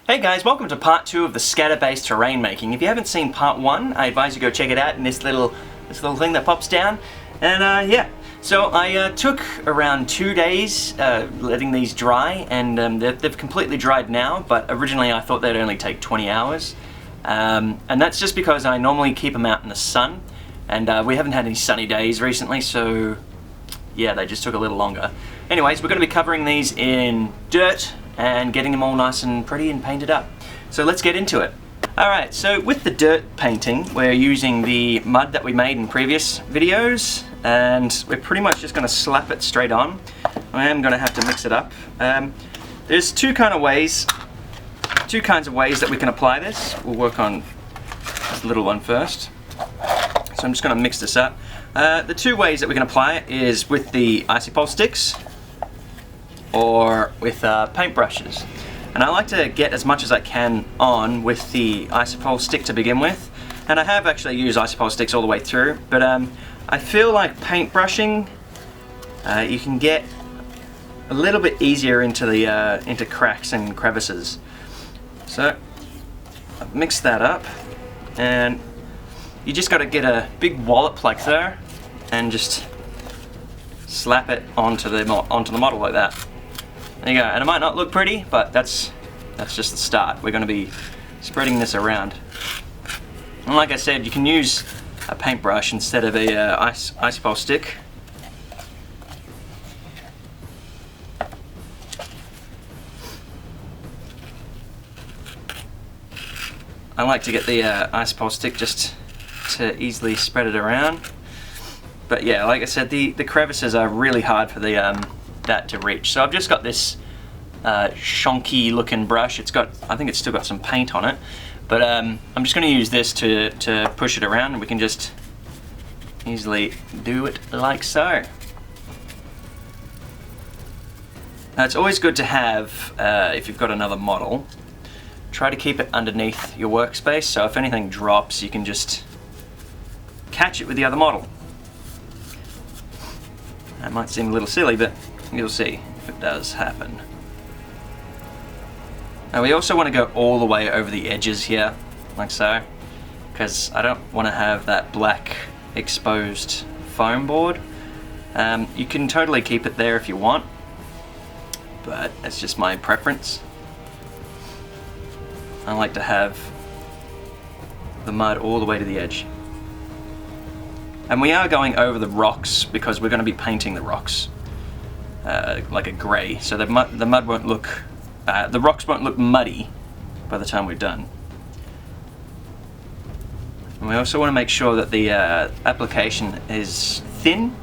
Hey guys, welcome to part 2 of the scatter-based terrain making. If you haven't seen part 1, I advise you go check it out in this little thing that pops down. And yeah, so I took around 2 days letting these dry, and they've completely dried now, but originally I thought they'd only take 20 hours. And that's just because I normally keep them out in the sun, and we haven't had any sunny days recently, so yeah, they just took a little longer. Anyways, we're going to be covering these in dirt and getting them all nice and pretty and painted up. So let's get into it. Alright, so with the dirt painting, we're using the mud that we made in previous videos, and we're pretty much just going to slap it straight on. I am going to have to mix it up. There's two kinds of ways that we can apply this. We'll work on this little one first. So I'm just going to mix this up. The two ways that we can apply it is with the icy-pole sticks or with paintbrushes. And I like to get as much as I can on with the icy-pole stick to begin with. And I have actually used icy-pole sticks all the way through, but I feel like paintbrushing, you can get a little bit easier into cracks and crevices. So I've mixed that up, and you just got to get a big wallop like there and just slap it onto the model like that. There you go, and it might not look pretty, but that's just the start. We're going to be spreading this around. And like I said, you can use a paintbrush instead of a icy-pole stick. I like to get the icy-pole stick just to easily spread it around. But yeah, like I said, the crevices are really hard for the that to reach. So I've just got this shonky looking brush. I think it's still got some paint on it, but I'm just going to use this to push it around, and we can just easily do it like so. Now it's always good to have, if you've got another model, try to keep it underneath your workspace, so if anything drops you can just catch it with the other model. That might seem a little silly, but you'll see if it does happen. Now we also want to go all the way over the edges here, like so, because I don't want to have that black exposed foam board. You can totally keep it there if you want, but it's just my preference. I like to have the mud all the way to the edge. And we are going over the rocks because we're going to be painting the rocks like a grey, so the mud won't look, the rocks won't look muddy by the time we're done. And we also want to make sure that the application is thin.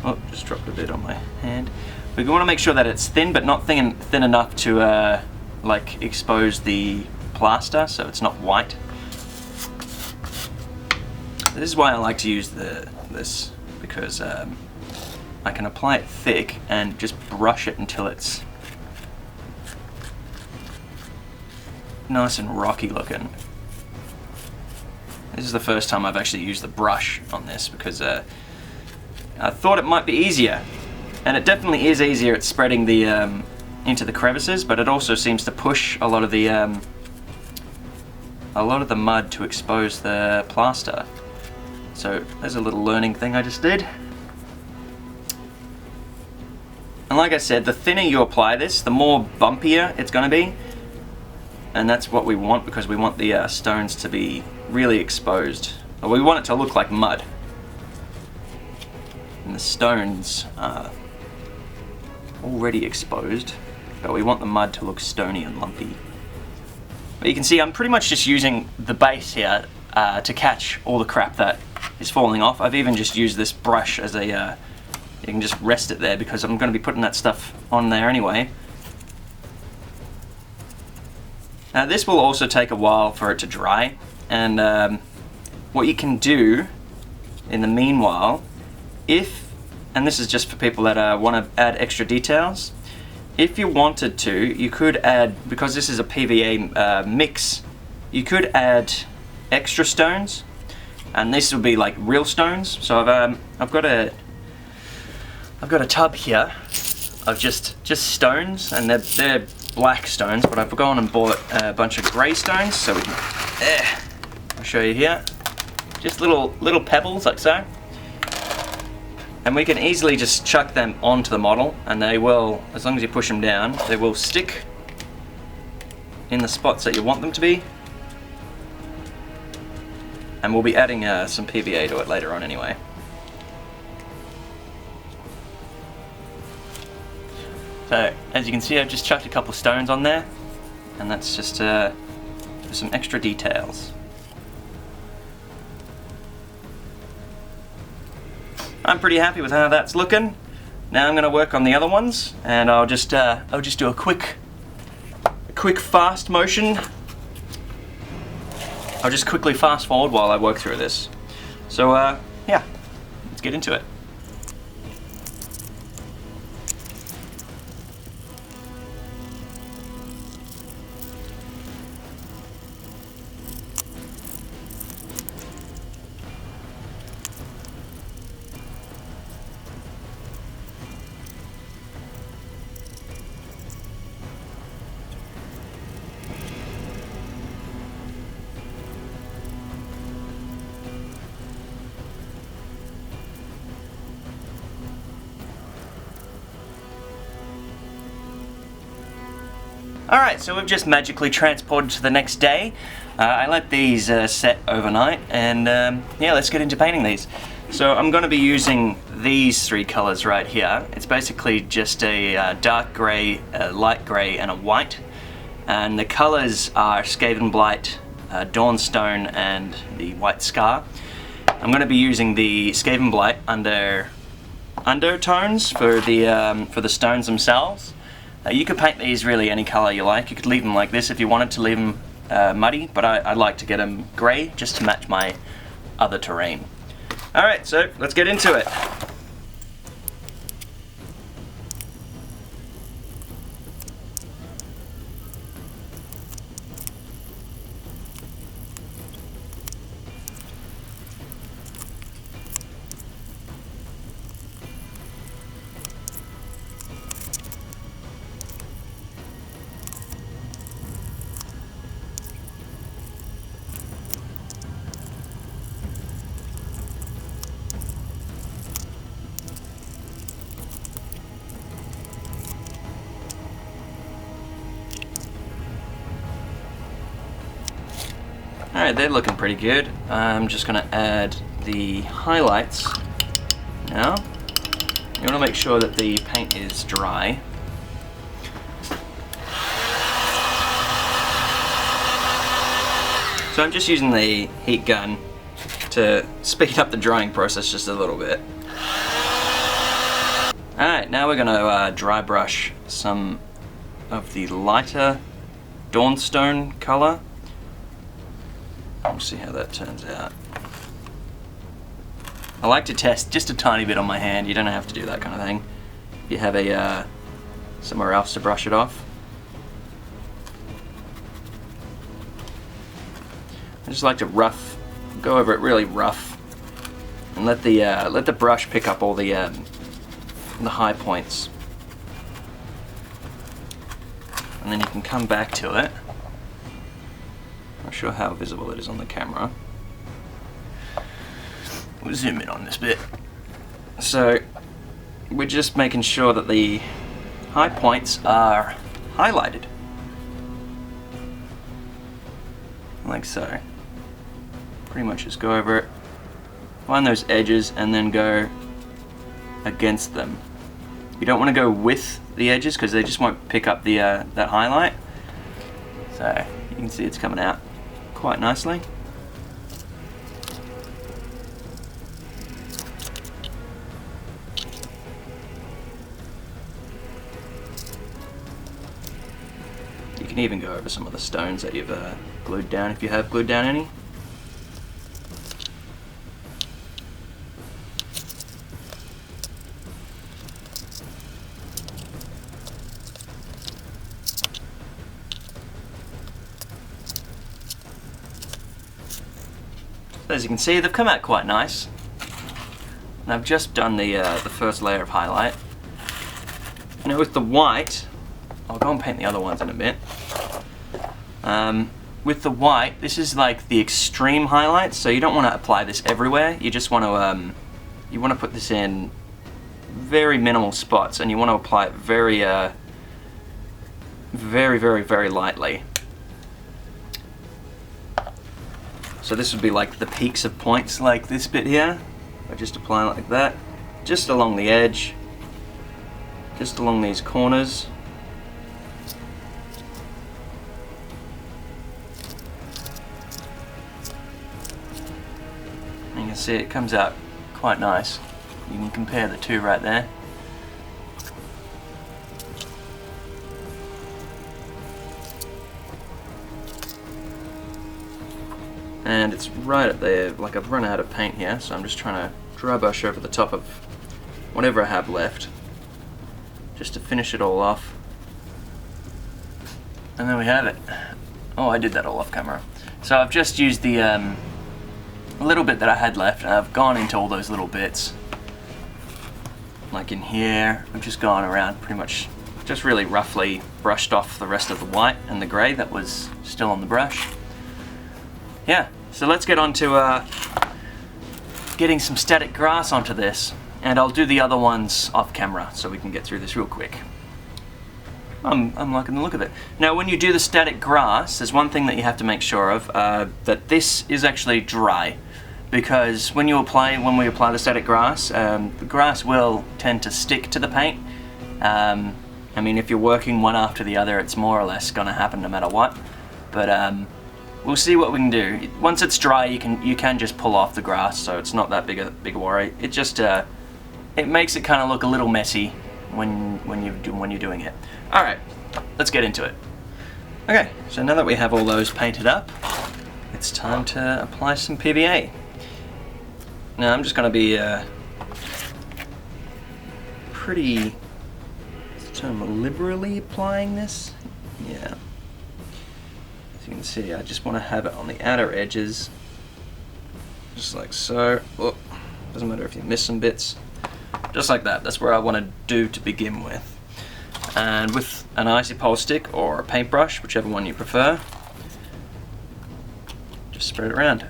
Oh, just dropped a bit on my hand. We want to make sure that it's thin, but not thin enough to like expose the plaster, so it's not white. This is why I like to use this, because I can apply it thick and just brush it until it's nice and rocky looking. This is the first time I've actually used the brush on this, because I thought it might be easier, and it definitely is easier at spreading the into the crevices, but it also seems to push a lot of the mud to expose the plaster. So there's a little learning thing I just did. And like I said, the thinner you apply this, the more bumpier it's going to be. And that's what we want, because we want the stones to be really exposed. Or we want it to look like mud. And the stones are already exposed, but we want the mud to look stony and lumpy. But you can see I'm pretty much just using the base here to catch all the crap that is falling off. I've even just used this brush as a, you can just rest it there because I'm going to be putting that stuff on there anyway. Now this will also take a while for it to dry, and what you can do in the meanwhile, and this is just for people that want to add extra details, if you wanted to, you could add, because this is a PVA mix, you could add extra stones, and this will be like real stones. So I've got a tub here of just stones, and they're black stones, but I've gone and bought a bunch of grey stones, so we can, I'll show you here, just little pebbles like so, and we can easily just chuck them onto the model, and they will, as long as you push them down, they will stick in the spots that you want them to be, and we'll be adding some PVA to it later on anyway. So, as you can see, I've just chucked a couple stones on there, and that's just for some extra details. I'm pretty happy with how that's looking. Now I'm going to work on the other ones, and I'll just do a quick fast motion. I'll just quickly fast forward while I work through this. So yeah, let's get into it. Alright, so we've just magically transported to the next day. I let these set overnight, and yeah, let's get into painting these. So I'm going to be using these three colours right here. It's basically just a dark grey, a light grey, and a white. And the colours are Skaven Blight, Dawnstone, and the White Scar. I'm going to be using the Skaven Blight undertones for the stones themselves. You could paint these really any colour you like. You could leave them like this if you wanted to leave them muddy, but I like to get them grey just to match my other terrain. Alright, so let's get into it. Alright, they're looking pretty good. I'm just going to add the highlights now. You want to make sure that the paint is dry. So I'm just using the heat gun to speed up the drying process just a little bit. Alright, now we're going to dry brush some of the lighter Dawnstone colour. We'll see how that turns out. I like to test just a tiny bit on my hand. You don't have to do that kind of thing. If you have a somewhere else to brush it off. I just like to go over it really rough, and let the brush pick up all the high points, and then you can come back to it. Not sure how visible it is on the camera. We'll zoom in on this bit. So we're just making sure that the high points are highlighted. Like so. Pretty much just go over it, find those edges, and then go against them. You don't want to go with the edges because they just won't pick up the that highlight. So you can see it's coming out quite nicely. You can even go over some of the stones that you've glued down if you have glued down any. As you can see, they've come out quite nice. And I've just done the first layer of highlight. Now with the white, I'll go and paint the other ones in a bit. With the white, this is like the extreme highlights, so you don't want to apply this everywhere. You just want to put this in very minimal spots, and you want to apply it very very lightly. So this would be like the peaks of points, like this bit here. I just apply it like that, just along the edge, just along these corners. You can see it comes out quite nice. You can compare the two right there. And it's right up there, like I've run out of paint here, so I'm just trying to dry brush over the top of whatever I have left, just to finish it all off. And there we have it. Oh, I did that all off camera. So I've just used the little bit that I had left, and I've gone into all those little bits. Like in here, I've just gone around pretty much, just really roughly brushed off the rest of the white and the grey that was still on the brush. Yeah, so let's get on to getting some static grass onto this, and I'll do the other ones off camera so we can get through this real quick. I'm liking the look of it. Now when you do the static grass, there's one thing that you have to make sure of, that this is actually dry, because when we apply the static grass, the grass will tend to stick to the paint. I mean, if you're working one after the other, it's more or less going to happen no matter what, but we'll see what we can do. Once it's dry, you can just pull off the grass, so it's not that big a worry. It just it makes it kind of look a little messy when you're doing it. All right, let's get into it. Okay, so now that we have all those painted up, it's time to apply some PVA. Now I'm just going to be pretty, what's the term, liberally applying this. Yeah. As you can see, I just want to have it on the outer edges, just like so. Oh, doesn't matter if you miss some bits. Just like that. That's where I want to do to begin with. And with an icy pole stick or a paintbrush, whichever one you prefer, just spread it around.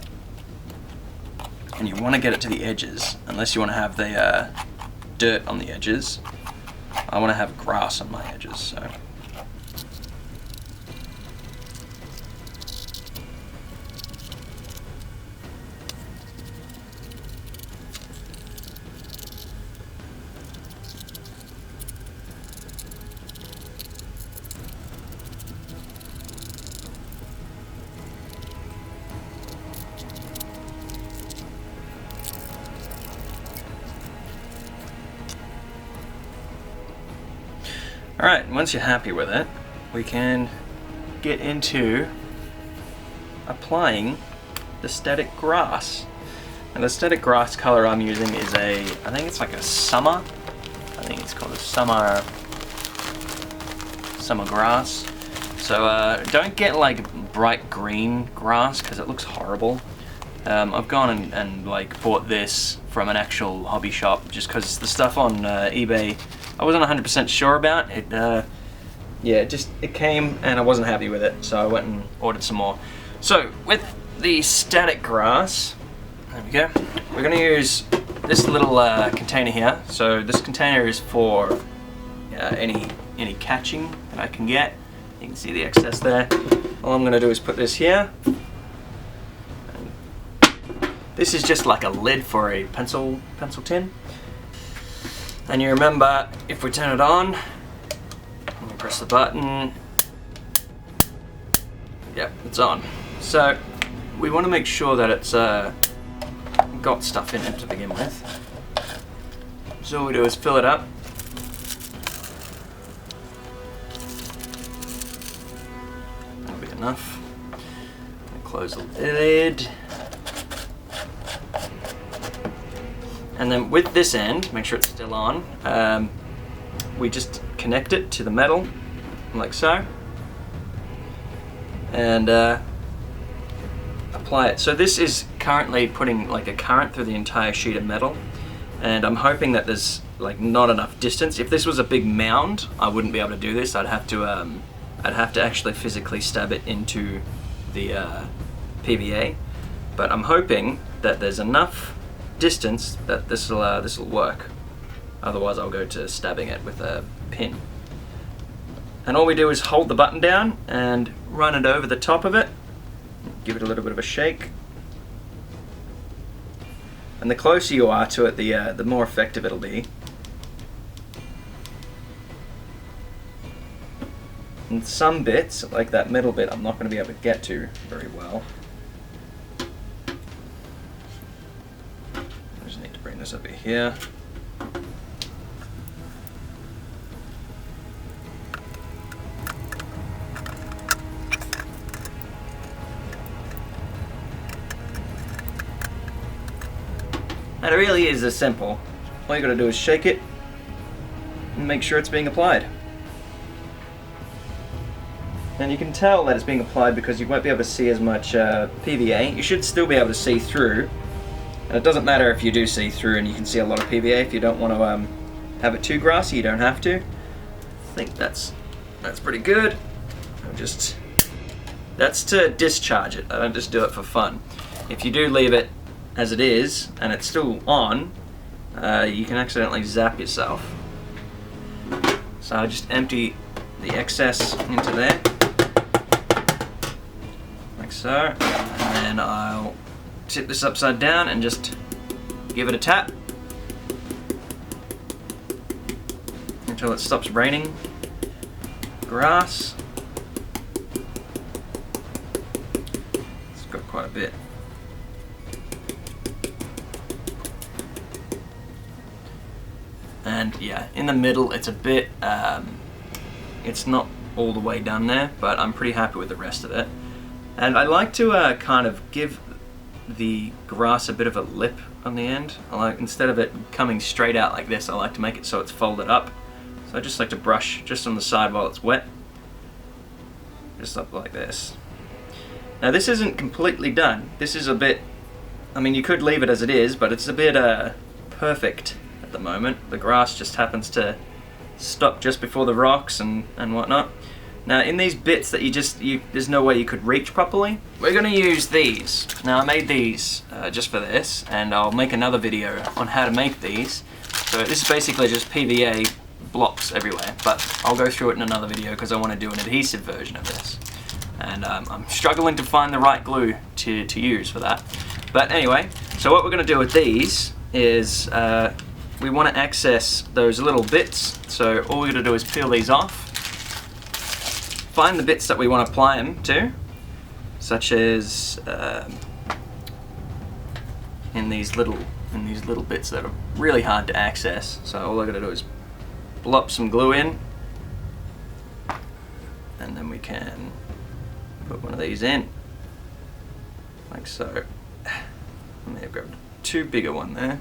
And you want to get it to the edges, unless you want to have the dirt on the edges. I want to have grass on my edges, so. Alright, once you're happy with it, we can get into applying the static grass. And the static grass color I'm using is I think it's like a summer. I think it's called a summer grass. So don't get like bright green grass because it looks horrible. I've gone and like bought this from an actual hobby shop just because the stuff on eBay I wasn't 100% sure about it. Yeah, it came and I wasn't happy with it, so I went and ordered some more. So with the static grass, there we go. We're going to use this little container here. So this container is for any catching that I can get. You can see the excess there. All I'm going to do is put this here. This is just like a lid for a pencil tin. And you remember, if we turn it on, we press the button, yep, it's on. So we want to make sure that it's got stuff in it to begin with. So all we do is fill it up. That'll be enough. Close the lid. And then with this end, make sure it's still on, we just connect it to the metal, like so, and apply it. So this is currently putting like a current through the entire sheet of metal, and I'm hoping that there's like not enough distance. If this was a big mound, I wouldn't be able to do this. I'd have to actually physically stab it into the PVA. But I'm hoping that there's enough distance that this will work. Otherwise, I'll go to stabbing it with a pin. And all we do is hold the button down and run it over the top of it. Give it a little bit of a shake. And the closer you are to it, the more effective it'll be. And some bits, like that middle bit, I'm not going to be able to get to very well. I just need to bring this over here. And it really is this simple. All you gotta do is shake it and make sure it's being applied. And you can tell that it's being applied because you won't be able to see as much PVA. You should still be able to see through. And it doesn't matter if you do see through and you can see a lot of PVA. If you don't want to have it too grassy, you don't have to. I think that's pretty good. That's to discharge it. I don't just do it for fun. If you do leave it as it is, and it's still on, you can accidentally zap yourself. So I just empty the excess into there, like so, and then I'll tip this upside down and just give it a tap until it stops raining grass. It's got quite a bit. And yeah, in the middle it's a bit, it's not all the way done there, but I'm pretty happy with the rest of it. And I like to kind of give the grass a bit of a lip on the end. Instead of it coming straight out like this, I like to make it so it's folded up. So I just like to brush just on the side while it's wet. Just up like this. Now this isn't completely done. This is a bit, I mean, you could leave it as it is, but it's a bit perfect at the moment. The grass just happens to stop just before the rocks and whatnot. Now in these bits that there's no way you could reach properly, we're going to use these. Now I made these just for this, and I'll make another video on how to make these. So this is basically just PVA blocks everywhere, but I'll go through it in another video because I want to do an adhesive version of this. And I'm struggling to find the right glue to use for that. But anyway, so what we're going to do with these is we want to access those little bits. So all we're going to do is peel these off, find the bits that we want to apply them to, such as in these little bits that are really hard to access. So all I got to do is blop some glue in, and then we can put one of these in, like so. I may have grabbed too big a one there.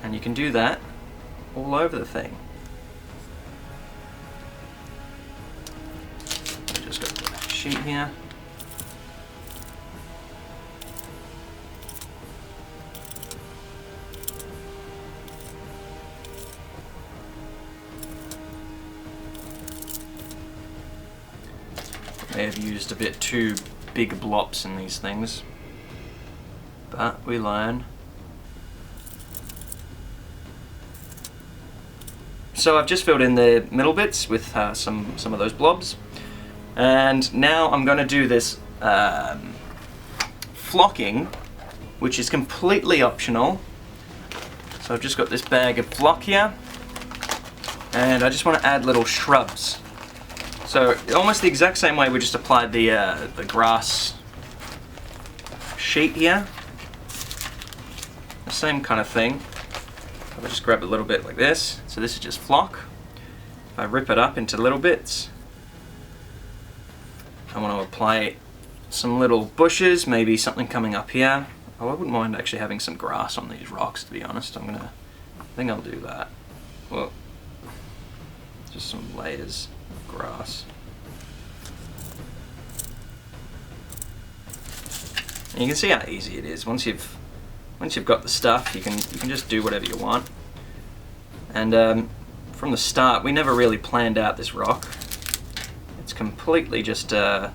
And you can do that all over the thing. I just got the sheet here. May have used a bit too big blops in these things, but we learn. So I've just filled in the middle bits with some of those blobs, and now I'm going to do this flocking, which is completely optional. So I've just got this bag of flock here, and I just want to add little shrubs. So almost the exact same way we just applied the grass sheet here. The same kind of thing. I'll just grab a little bit like this. So this is just flock. If I rip it up into little bits, I want to apply some little bushes, maybe something coming up here. Oh, I wouldn't mind actually having some grass on these rocks, to be honest. I think I'll do that. Well, just some layers of grass. And you can see how easy it is. Once you've got the stuff, you can just do whatever you want. And from the start, we never really planned out this rock. It's completely just kind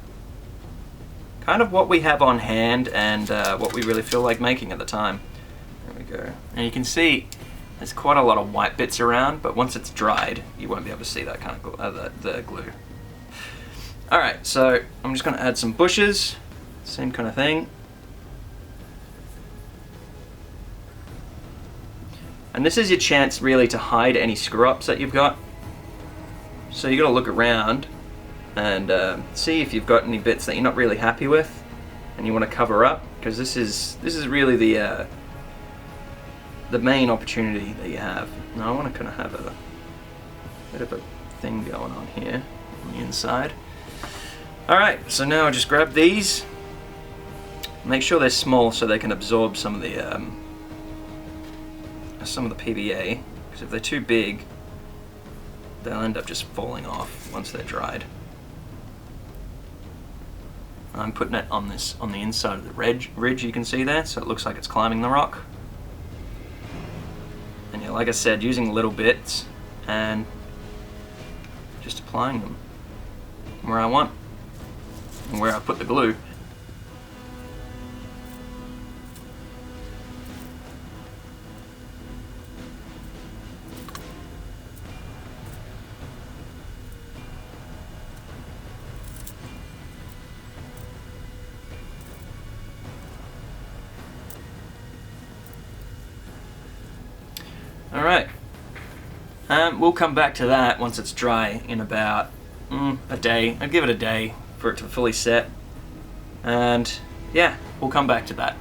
of what we have on hand and what we really feel like making at the time. There we go. And you can see there's quite a lot of white bits around, but once it's dried, you won't be able to see that kind of the glue. Alright, so I'm just going to add some bushes, same kind of thing. And this is your chance really to hide any screw-ups that you've got. So you got to look around and see if you've got any bits that you're not really happy with and you want to cover up, because this is really the main opportunity that you have. Now I want to kind of have a bit of a thing going on here on the inside. Alright, so now I just grab these, make sure they're small so they can absorb some of the PVA, because if they're too big, they'll end up just falling off once they're dried. I'm putting it on the inside of the ridge you can see there, so it looks like it's climbing the rock. And yeah, like I said, using little bits and just applying them where I want and where I put the glue. Alright, we'll come back to that once it's dry in about a day. I'd give it a day for it to fully set, and yeah, we'll come back to that.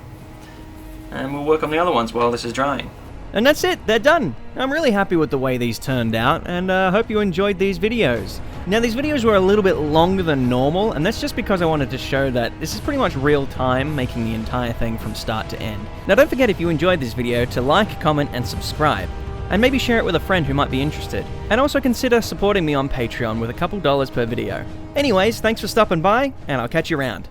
And we'll work on the other ones while this is drying. And that's it, they're done. I'm really happy with the way these turned out, and I hope you enjoyed these videos. Now, these videos were a little bit longer than normal, and that's just because I wanted to show that this is pretty much real time, making the entire thing from start to end. Now, don't forget, if you enjoyed this video, to like, comment, and subscribe. And maybe share it with a friend who might be interested. And also consider supporting me on Patreon with a couple dollars per video. Anyways, thanks for stopping by, and I'll catch you around.